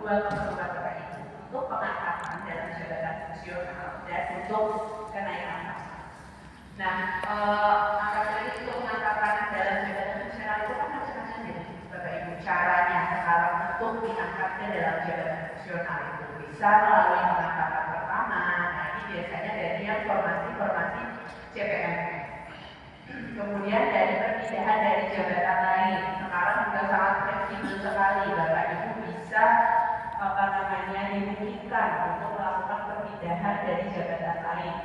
dua pertemuan Bapak Ibu untuk pengangkatan dalam jabatan fungsional dan untuk kenaikan pangkat. Nah, angkat untuk pengangkatan dalam jabatan fungsional itu kan macam-macam ya Bapak Ibu. Caranya sekarang untuk diangkat ke dalam jabatan fungsional itu bisa melalui pengangkatan pertama. Nah, ini biasanya dari yang formasi CPNS. Kemudian dari perpindahan dari jabatan lain. Sekarang juga sangat fleksibel sekali, Bapak Ibu bisa dimungkinkan untuk melakukan perpindahan dari jabatan lain,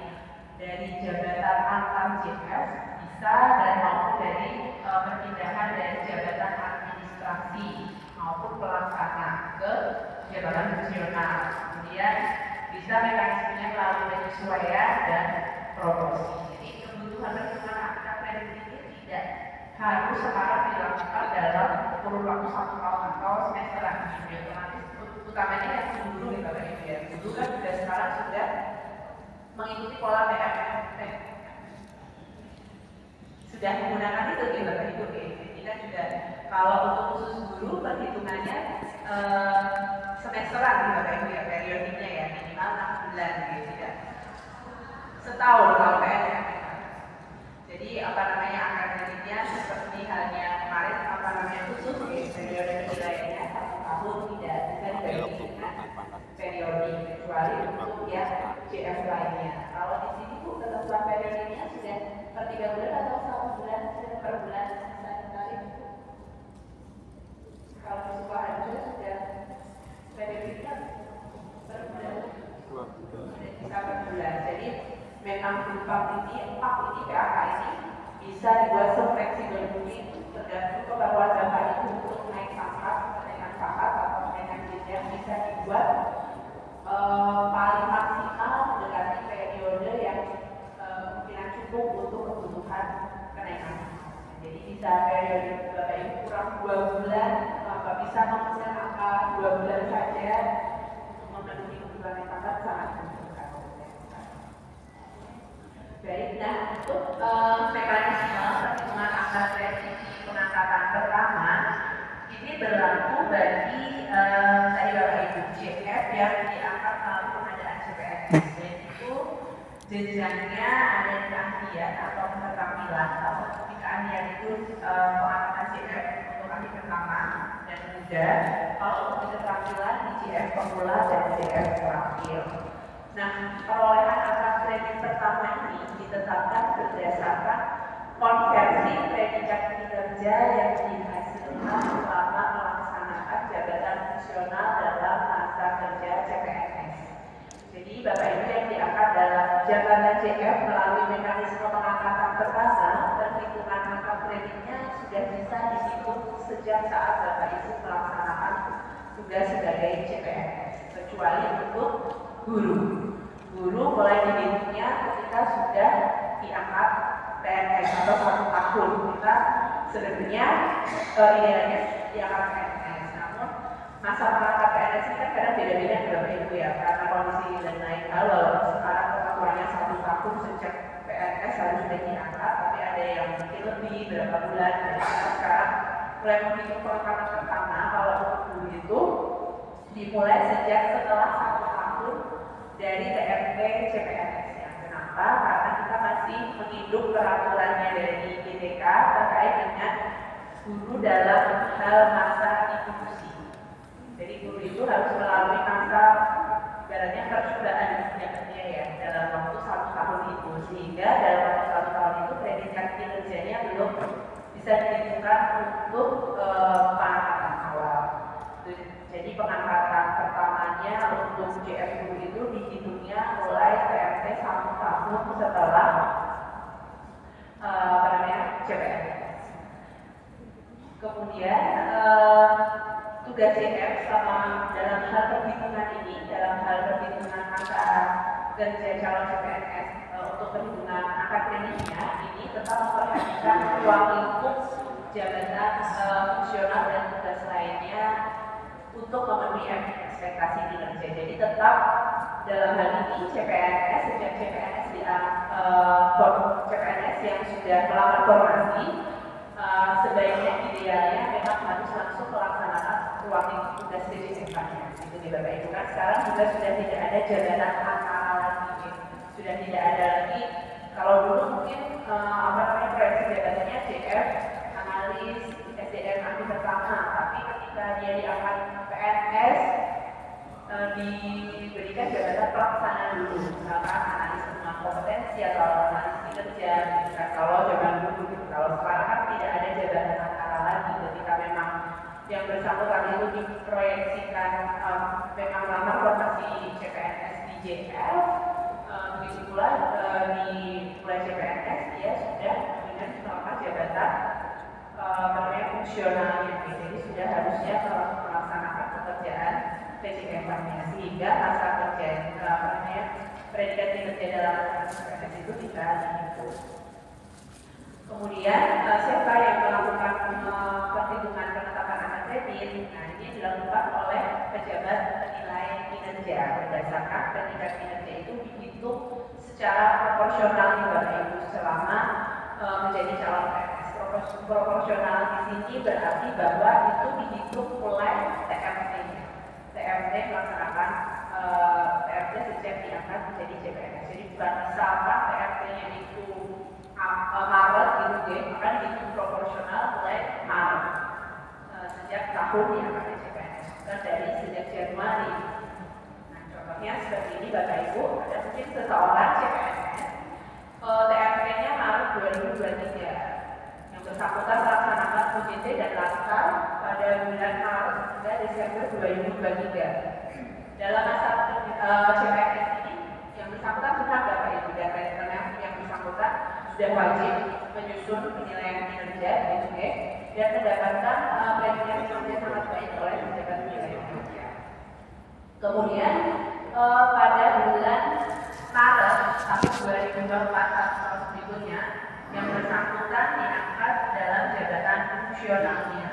dari jabatan antar JF bisa dan maupun dari perpindahan dari jabatan administrasi maupun pelaksana ke jabatan fungsional. Kemudian bisa mekanismenya melalui penyesuaian dan promosi. Jadi kebutuhan perkembangan akademik ini tidak harus sekarang dilakukan dalam kurun waktu 1 tahun atau semesteran. Utamanya yang dulu nih Bapak Ibu ya. Dulu kan sekarang sudah mengikuti pola PMT. Sudah menggunakan itu nih Bapak Ibu. Jadi kan juga kalau untuk khusus guru perhitungannya semesteran nih Bapak Ibu ya, periodenya ya minimal 6 bulan gitu ya. Setahun kalau PMT. Jadi akademiknya seperti halnya kemarin khusus periode penilaiannya 1 tahun tidak dibandingkan periode kecuali untuk yang JF lainnya. Kalau di sini Bu ketentuan periodenya sudah per 3 bulan atau 1 bulan sudah per bulan bisa ditarik. Kalau di Sukoharjo sudah periodenya per bulan. Bisa per bulan. Jadi memang empat ini PAK ini bisa dibuat sefleksibel mungkin tergantung kemampuan Bapak Ibu untuk naik pangkat, kenaikan pangkat atau kenaikan jenjang bisa dibuat paling maksimal mendekati periode yang kemungkinan cukup untuk kebutuhan kenaikan. Jadi bisa periode Bapak Ibu kurang 2 bulan, Bapak bisa mengejar angka 2 bulan saja memenuhi kebutuhan naik pangkat sangat membutuhkan. Baik, nah untuk mekanisme perhitungan angka revisi pengangkatan pertama ini berlaku bagi tadi Bapak Ibu JF yang diangkat melalui pengadaan CPNS. Dan itu jenjangnya ada di keahlian atau keterampilan. Kalau di keahlian itu pengangkatan JF untuk ahli pertama dan muda. Kalau untuk keterampilan di JF pemula dan JF terakhir. Nah, perolehan angka kredit pertama ini ditetapkan berdasarkan konversi predikat kinerja yang dihasilkan selama melaksanakan jabatan fungsional dalam masa kerja CPNS. Jadi Bapak Ibu yang diangkat dalam jabatan JF melalui mekanisme pengangkatan pertama, perhitungan angka kreditnya sudah bisa dihitung sejak saat Bapak Ibu melaksanakan tugas sebagai CPNS, kecuali untuk guru mulai dihitungnya ketika sudah diangkat PNS atau 1 tahun. Kita sebenarnya idealnya diangkat PNS, namun masa pengangkat PNS ini kan kadang beda-beda Bapak Ibu ya, karena kondisi dan lain hal. Walaupun sekarang ketentuannya 1 tahun sejak PNS harus sudah diangkat, tapi ada yang mungkin lebih berapa bulan. Jadi sekarang mulai menghitung pengangkatan pertama kalau untuk guru itu dimulai sejak setelah 1 tahun dari TMP CPNS-nya. Kenapa? Karena kita masih menghidup peraturannya dari GTK terkait dengan guru dalam hal masa inklusi. Jadi guru itu harus melalui masa ibaratnya percobaan ya dalam waktu 1 tahun itu, sehingga dalam waktu 1 tahun itu predikat kinerjanya belum bisa dihitungkan untuk pengangkatan awal. Jadi pengangkatan pertamanya untuk JF guru itu dihitungnya mulai PMT 1 tahun setelah CPNS. Kemudian tugas JF selama dalam hal perhitungan ini, dalam hal perhitungan angka kerja calon CPNS untuk perhitungan angka kreditnya ini tetap memperhatikan ruang lingkup jabatan fungsional dan tugas lainnya untuk memenuhi ekspektasi kinerja. Jadi tetap dalam hal ini CPNS sejak CPNS CPNS yang sudah melamar formasi sebaiknya idealnya memang harus langsung melaksanakan ruang lingkup tugas DJK-nya. Itu nih Bapak Ibu kan sekarang juga sudah tidak ada jabatan antara lagi, sudah tidak ada lagi. Kalau dulu mungkin proyeksi jabatannya JF, analis, SDM ahli pertama, tapi ketika dia diangkat PNS diberikan jabatan pelaksana dulu, misalkan analis tentang kompetensi atau analis kinerja. Kalau zaman dulu, kalau sekarang kan tidak ada jabatan antara lagi. Ketika memang yang bersangkutan itu diproyeksikan memang lama rotasi CPNS di JF, begitu pula di mulai CPNS dia sudah dengan melakukan jabatan fungsionalnya, jadi sudah harusnya melaksanakan pekerjaan PJK-nya, sehingga masa kerja predikat kinerja dalam CPNS itu bisa dihitung. Kemudian siapa yang melakukan perhitungan penetapan angka kredit? Nah, ini dilakukan oleh pejabat penilai kinerja. Berdasarkan predikat kinerja itu dihitung secara proporsional nih Bapak Ibu selama menjadi calon PNS. Proporsional di sini berarti bahwa itu dihitung mulai TMT-nya. TMT melaksanakan TMT sejak diangkat menjadi CPNS. Jadi bukan misalkan TMT-nya itu Maret gitu ya, maka dihitung proporsional mulai Maret sejak tahun diangkat CPNS, bukan dari sejak Januari. Nah, contohnya seperti ini Bapak Ibu, ada mungkin seseorang CPNS TMP-nya Maret 2023. Bersangkutan melaksanakan UJT dan laskar pada bulan Maret hingga Desember 2023. Dalam masa CPNS ini, yang bersangkutan sudah Bapak Ibu dan yang bersangkutan sudah wajib menyusun penilaian kinerja BCG dan mendapatkan penilaian kinerja sangat baik oleh pejabat penilaian kinerja. Kemudian pada bulan Maret tahun 2024 tahun berikutnya, yang bersangkutan diangkat dalam jabatan fungsionalnya.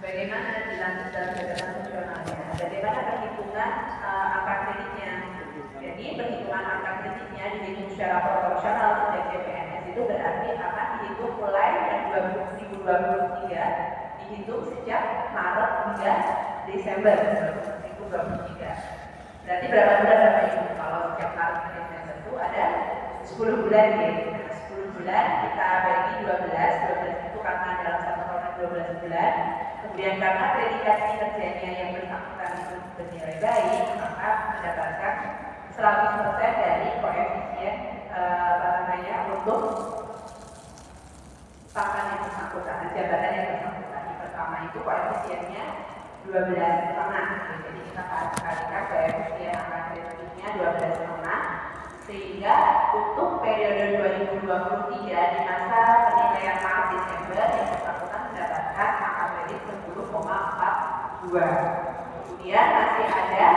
Bagaimana dilanjut dalam jabatan fungsionalnya? Bagaimana perhitungan angka kreditnya? Jadi perhitungan angka kreditnya dihitung secara proporsional sejak CPNS itu berarti akan dihitung mulai dari 2023, dihitung sejak Maret hingga Desember 2023. Berarti berapa bulan Bapak Ibu? Kalau setiap Maret hingga Desember itu ada 10 bulan ya. 10 bulan kita bagi 12 itu karena dalam satu tahun 12 bulan. Kemudian karena predikat kinerjanya yang bersangkutan itu bernilai baik, maka mendapatkan 100% dari koefisien untuk pangkat yang bersangkutan, jabatan yang bersangkutan. Yang pertama itu koefisiennya 12,5. Jadi kita kalikan koefisien angka kreditnya 12,5. Sehingga untuk periode 2023 di masa penilaian Maret Desember yang bersangkutan mendapatkan angka kredit 10,42. Kemudian masih ada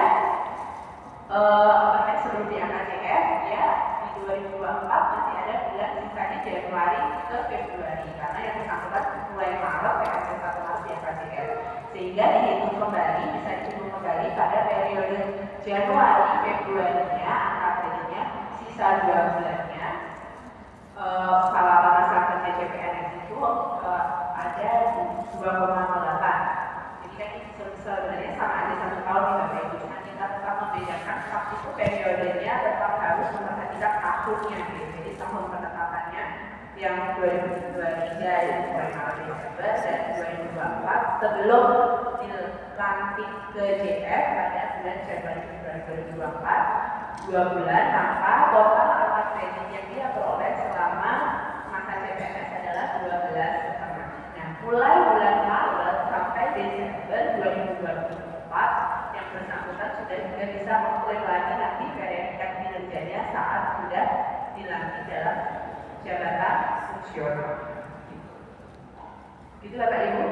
sebelum diangkat CF ya di 2024 masih ada bulan sisanya Januari ke Februari karena yang bersangkutan mulai Maret PNS 1 Maret diangkat CF, sehingga dihitung kembali bisa dihitung kembali pada periode Januari Februarinya angka kreditnya sisa 2 bulannya. Selama masa kerja CPNS itu ada 2,08. Jadi kan sebenarnya sama aja 1 tahun di Bapak Ibu, cuma kita tetap membedakan waktu itu periodenya tetap harus memperhatikan tahunnya gitu. Jadi tahun penetapannya yang 2023 itu mulai Maret Desember dan 2024 sebelum dilantik ke JF pada bulan Januari Februari 2024, 2 bulan, maka total angka kredit yang dia peroleh selama masa CPNS adalah 12,5. Nah, mulai bulan Maret sampai Desember 2024 yang bersangkutan sudah juga bisa mengklaim lagi nanti predikat kinerjanya saat sudah dilantik dalam jabatan fungsional. Itu Bapak Ibu.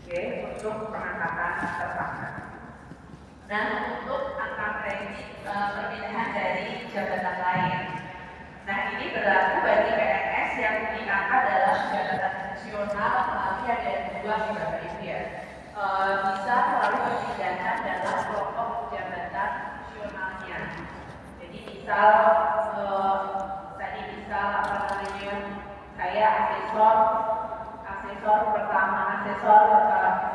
Oke, untuk pengangkatan tersangka. Nah, untuk angka kredit perpindahan dari jabatan lain. Nah, ini berlaku bagi PNS yang diangkat dalam jabatan fungsional melalui ada 2 nih Bapak Ibu ya. Bisa melalui perpindahan dalam kelompok jabatan fungsionalnya. Jadi misal saya asesor pertama, asesor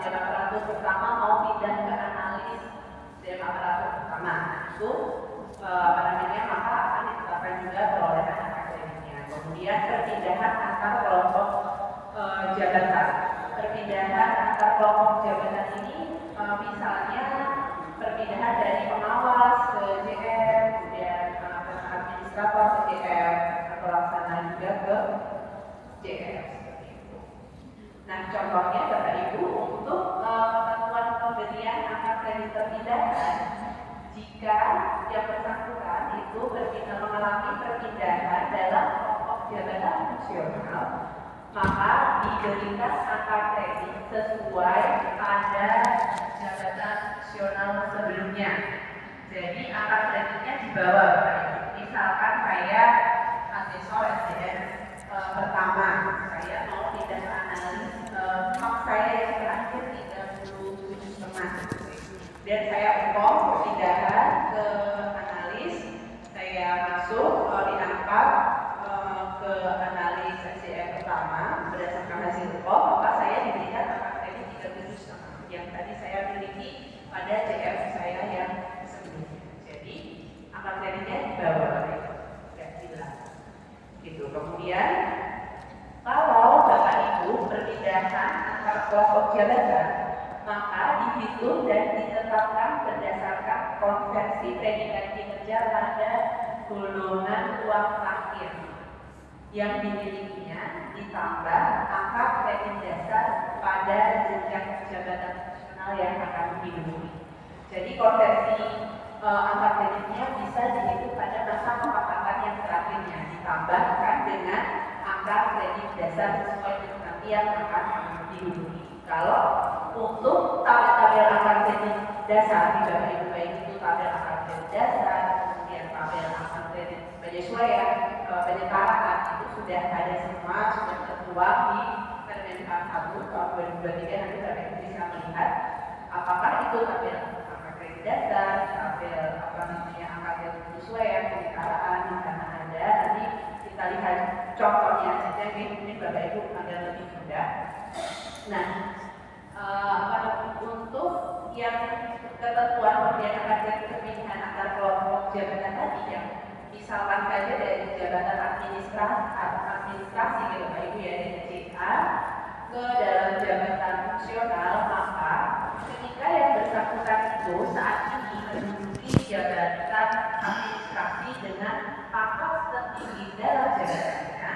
SDM aparatur pertama mau pindah ke analis SDM aparatur pertama, itu maka akan ditetapkan juga perolehan akademiknya. Kemudian perpindahan antar kelompok jabatan. Perpindahan antar kelompok jabatan ini misalnya perpindahan dari pengawas ke JM, kemudian administrator ke JM, pelaksana juga ke JM. Nah, contohnya Bapak Ibu untuk ketentuan pemberian angka kredit perpindahan, jika yang bersangkutan itu mengalami perpindahan dalam kelompok jabatan fungsional, maka diberikan angka kredit sesuai pada jabatan fungsional sebelumnya. Jadi angka kreditnya di bawah Bapak Ibu. Misalkan saya asesor SDM pertama, saya mau pindah ke analis, hak saya yang terakhir 37,5, dan saya inform perpindahan ke analis, saya masuk diangkat ke analis SDM pertama berdasarkan hasil inform, maka saya diberikan angka kredit 37,5 yang tadi saya miliki pada JF saya yang sebelumnya. Jadi angka kreditnya di bawah, tidak hilang. Gitu. Kemudian kalau Bapak Ibu perpindahan antar kelompok jabatan, maka dihitung dan ditetapkan berdasarkan konversi predikat kinerja pada golongan uang terakhir yang dimilikinya, ditambah angka kredit dasar pada jenjang jabatan fungsional yang akan diduduki. Jadi konversi angka kreditnya bisa dihitung pada masa kepakatan yang terakhirnya, ditambahkan dengan angka kredit dasar sesuai dengan nanti yang akan diduduki. Kalau untuk tabel angka kredit dasar di Bapak Ibu baik itu tabel angka kredit dasar, kemudian tabel angka kredit penyesuaian, penyetaraan itu sudah ada semua, sudah tertuang di Permenpan 1 tahun 2023. Nanti Bapak Ibu bisa melihat apakah itu tabel angka kredit dasar, tabel angka kredit penyesuaian, penyetaraan di sana ada. Nanti kita lihat contohnya saja, ini Bapak Ibu agar lebih mudah. Nah, untuk yang ketentuan pemberian angka kredit perpindahan antar kelompok jabatan tadi, yang misalkan saja dari jabatan administrasi gitu Bapak Ibu ya, dari JA ke dalam jabatan fungsional, maka ketika yang bersangkutan itu saat ini menduduki jabatan administrasi dengan pangkat tertinggi dalam jabatannya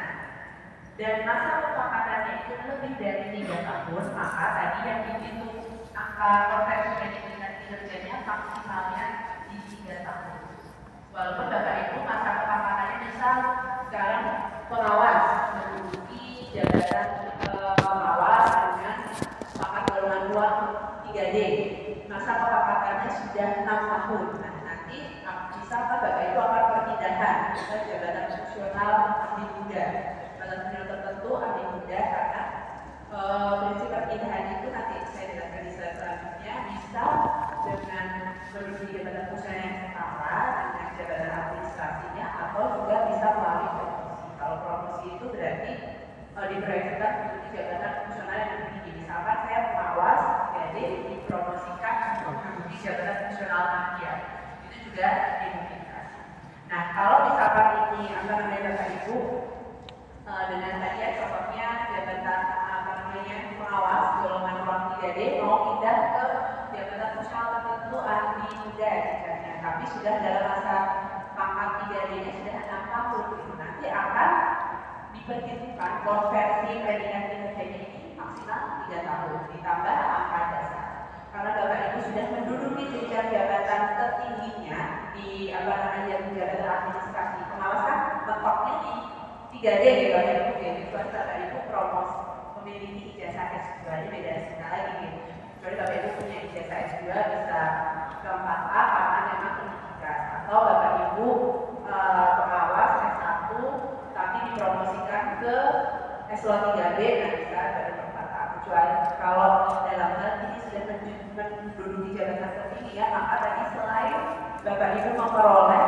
dan masa kepakatannya itu lebih dari 3 tahun, maka tadi yang dihitung angka konversi predikat kinerjanya maksimalnya di 3 tahun. Walaupun Bapak Ibu masa kepakatannya misal sekarang pengawas menduduki jabatan pengawas dengan pangkat golongan uang 3D, masa kepakatannya sudah 6 tahun. Nah, nanti bisa Bapak Ibu akan perpindahan ke jabatan fungsional ahli muda. Dalam bidang tertentu ahli muda, karena prinsip perpindahan itu nanti saya jelaskan di slide selanjutnya, bisa dengan menduduki jabatan fungsional yang setara dengan jabatan administrasinya, atau juga bisa melalui promosi. Kalau promosi itu berarti diproyeksikan menduduki jabatan fungsional yang lebih tinggi. Misalkan saya pengawas, jadi dipromosikan menduduki jabatan fungsional rakyat, itu juga dimungkinkan. Nah, kalau misalkan ini Bapak Ibu dengan tadi ya contohnya jabatan pengawas golongan uang 3D mau pindah ke jabatan fungsional tertentu ahli muda misalnya, tapi sudah dalam masa pangkat 3D-nya sudah 6 tahun, nanti akan diperhitungkan konversi predikat kinerjanya ini maksimal 3 tahun ditambah angka dasar. Karena Bapak Ibu sudah menduduki jenjang jabatan tertingginya di jabatan administrasi, pengawas kan mentoknya di 3D gitu ya, jadi Bapak Ibu promosi memiliki ijazah S2, ini beda S3 lagi gitu. Jadi Bapak Ibu punya ijazah S2 bisa ke 4A karena memang pendidikan, atau Bapak Ibu pengawas S1 tapi dipromosikan ke S2 3B, nah bisa dari 4A. Kecuali kalau dalam hal ini sudah menduduki jabatan tertinggi ya, maka tadi selain Bapak Ibu memperoleh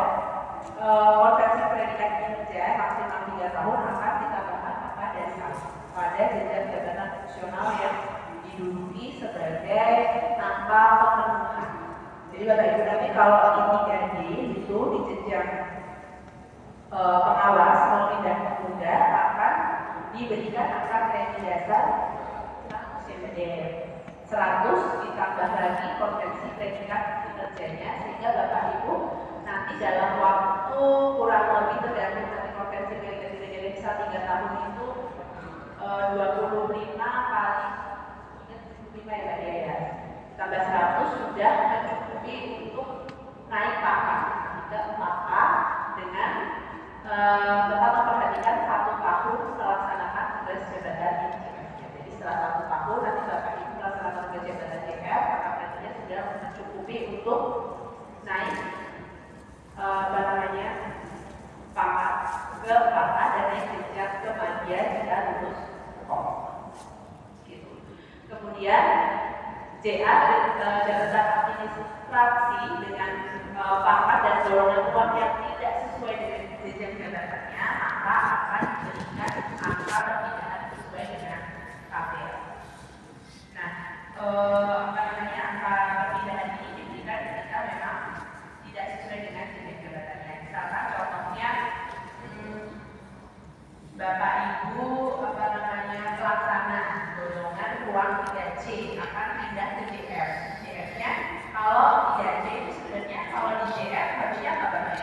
konversi predikat kinerja maksimal 3 tahun, akan ditambahkan angka dasar pada jenjang jabatan fungsional yang diduduki sebagai angka pemenuhan. Jadi Bapak Ibu nanti kalau di 3D itu di jenjang pengawas maupun dan pemuda akan diberikan angka premi dasar 100 SPDR. 100 ditambah lagi potensi predikat kinerjanya, sehingga Bapak Ibu nanti dalam waktu kurang lebih tergantung dari potensi predikat kinerjanya, bisa 3 tahun itu 25 kali 25 ya Mbak ya, tambah 100 sudah mencukupi untuk naik pangkat hingga 4K dengan tetap memperhatikan 1 tahun melaksanakan tugas jabatan ini. Jadi setelah 1 tahun nanti Bapak Ibu melaksanakan tugas jabatan JF, maka nantinya sudah mencukupi untuk naik pangkat ke pangkat dan naik jenjang ke media jika lulus gitu. Kemudian JA jabatan administrasi dengan pangkat dan golongan uang yang tidak sesuai dengan jenjang jabatannya, maka akan diberikan angka pembinaan sesuai dengan KPR. Nah, angka pembinaan ini diberikan ketika memang tidak sesuai dengan jenjang jabatannya. Misalkan contohnya Bapak Ibu pelaksana golongan uang 3C akan pindah ke JR. JR-nya kalau 3C itu sebenarnya kalau di JR harusnya Bapak